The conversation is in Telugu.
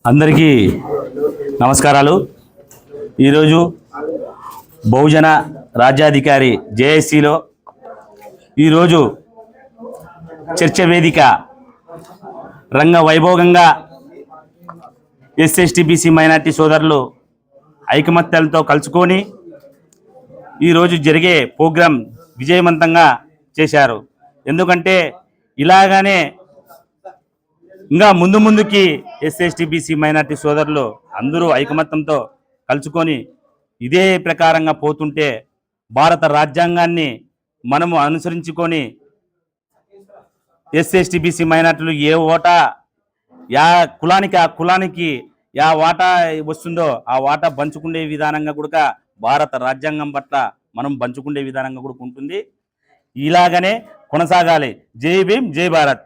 అందరికీ నమస్కారాలు। ఈరోజు బహుజన రాజ్యాధికారి జేఏసీలో ఈరోజు చర్చ వేదిక రంగ వైభోగంగా ఎస్సీ బీసీ మైనార్టీ సోదరులు ఐకమత్యాలతో కలుసుకొని ఈరోజు జరిగే ప్రోగ్రాం విజయవంతంగా చేశారు। ఎందుకంటే ఇలాగానే ఇంకా ముందుకి ఎస్సీ బీసీ మైనార్టీ సోదరులు అందరూ ఐకమత్యంతో కలుసుకొని ఇదే ప్రకారంగా పోతుంటే భారత రాజ్యాంగాన్ని మనము అనుసరించుకొని ఎస్సీ బీసీ మైనార్టీలు ఏ ఓటా యా కులానికి ఆ కులానికి యా వాటా వస్తుందో ఆ వాటా పంచుకునే విధానంగా కూడా భారత రాజ్యాంగం పట్ల మనం పంచుకునే విధానంగా కూడా ఉంటుంది। ఇలాగనే కొనసాగాలి। జై భీమ్, జై భారత్।